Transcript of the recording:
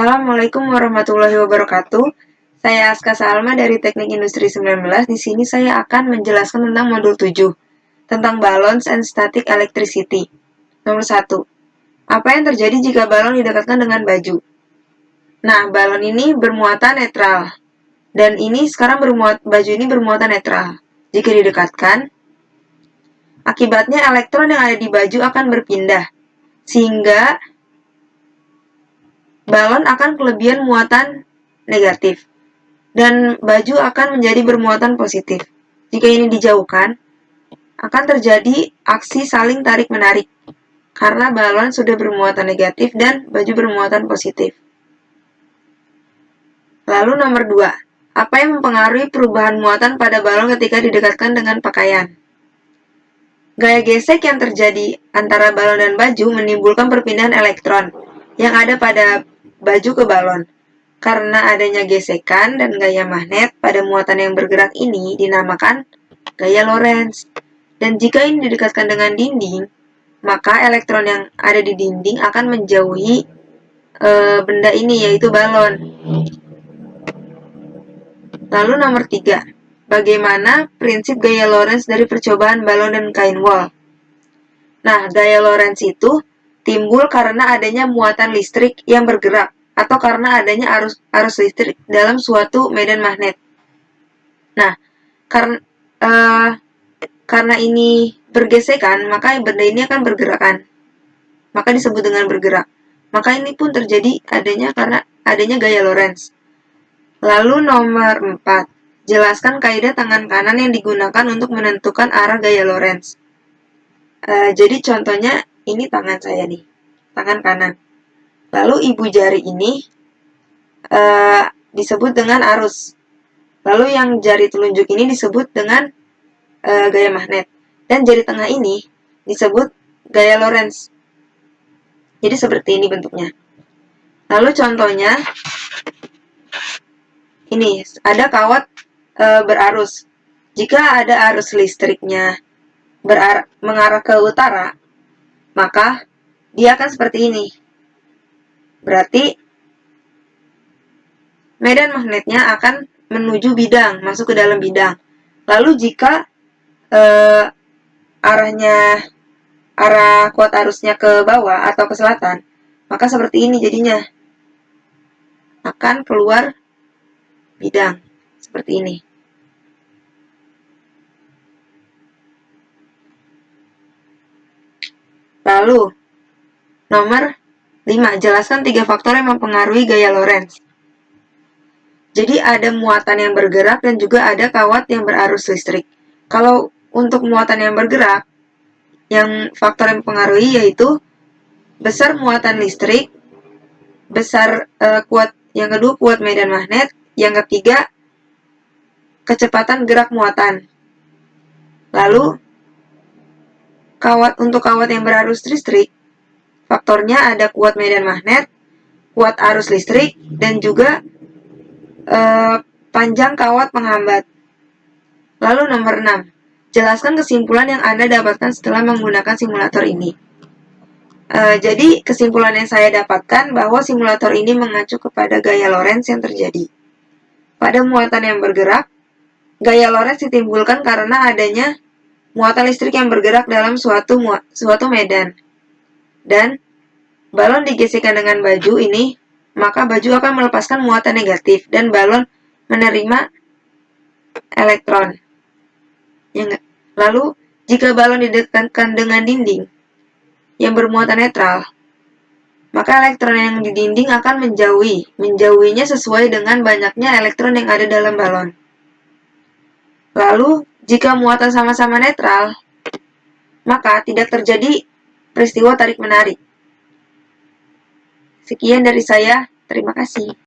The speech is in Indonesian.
Assalamualaikum warahmatullahi wabarakatuh. Saya Aska Salma dari Teknik Industri 19. Di sini saya akan menjelaskan tentang modul 7, tentang balance and static electricity. Nomor 1. Apa yang terjadi jika balon didekatkan dengan baju? Nah, balon ini bermuatan netral. Dan baju ini bermuatan netral. Jika didekatkan, akibatnya elektron yang ada di baju akan berpindah, sehingga balon akan kelebihan muatan negatif, dan baju akan menjadi bermuatan positif. Jika ini dijauhkan, akan terjadi aksi saling tarik-menarik, karena balon sudah bermuatan negatif dan baju bermuatan positif. Lalu nomor 2, apa yang mempengaruhi perubahan muatan pada balon ketika didekatkan dengan pakaian? Gaya gesek yang terjadi antara balon dan baju menimbulkan perpindahan elektron yang ada pada baju ke balon. Karena adanya gesekan dan gaya magnet pada muatan yang bergerak ini dinamakan gaya Lorentz. Dan jika ini didekatkan dengan dinding, maka elektron yang ada di dinding akan menjauhi benda ini, yaitu balon. Lalu nomor 3, bagaimana prinsip gaya Lorentz dari percobaan balon dan kain wol? Nah, gaya Lorentz itu timbul karena adanya muatan listrik yang bergerak atau karena adanya arus listrik dalam suatu medan magnet. Nah, karena ini bergesekan, maka benda ini akan bergerakan. Maka disebut dengan bergerak. Maka ini pun terjadi karena adanya gaya Lorentz. Lalu nomor 4, jelaskan kaidah tangan kanan yang digunakan untuk menentukan arah gaya Lorentz. Jadi contohnya ini tangan saya nih, tangan kanan. Lalu ibu jari ini disebut dengan arus. Lalu yang jari telunjuk ini disebut dengan gaya magnet. Dan jari tengah ini disebut gaya Lorentz. Jadi seperti ini bentuknya. Lalu contohnya, ini ada kawat berarus. Jika ada arus listriknya mengarah ke utara, maka dia akan seperti ini. Berarti medan magnetnya akan menuju bidang, masuk ke dalam bidang. Lalu jika arah kuat arusnya ke bawah atau ke selatan, maka seperti ini jadinya. Akan keluar bidang, seperti ini. Lalu, nomor 5, jelaskan 3 faktor yang mempengaruhi gaya Lorentz. Jadi ada muatan yang bergerak dan juga ada kawat yang berarus listrik. Kalau untuk muatan yang bergerak, yang faktor yang mempengaruhi yaitu besar muatan listrik, yang kedua kuat medan magnet, yang ketiga kecepatan gerak muatan. Lalu untuk kawat yang berarus listrik, faktornya ada kuat medan magnet, kuat arus listrik, dan juga panjang kawat penghambat. Lalu nomor 6, jelaskan kesimpulan yang Anda dapatkan setelah menggunakan simulator ini. Jadi kesimpulan yang saya dapatkan bahwa simulator ini mengacu kepada gaya Lorentz yang terjadi. Pada muatan yang bergerak, gaya Lorentz ditimbulkan karena adanya muatan listrik yang bergerak dalam suatu medan. Dan balon digesekkan dengan baju ini, maka baju akan melepaskan muatan negatif dan balon menerima elektron. Lalu, jika balon didekatkan dengan dinding yang bermuatan netral, maka elektron yang di dinding akan menjauhinya sesuai dengan banyaknya elektron yang ada dalam balon. Lalu, jika muatan sama-sama netral, maka tidak terjadi peristiwa tarik-menarik. Sekian dari saya, terima kasih.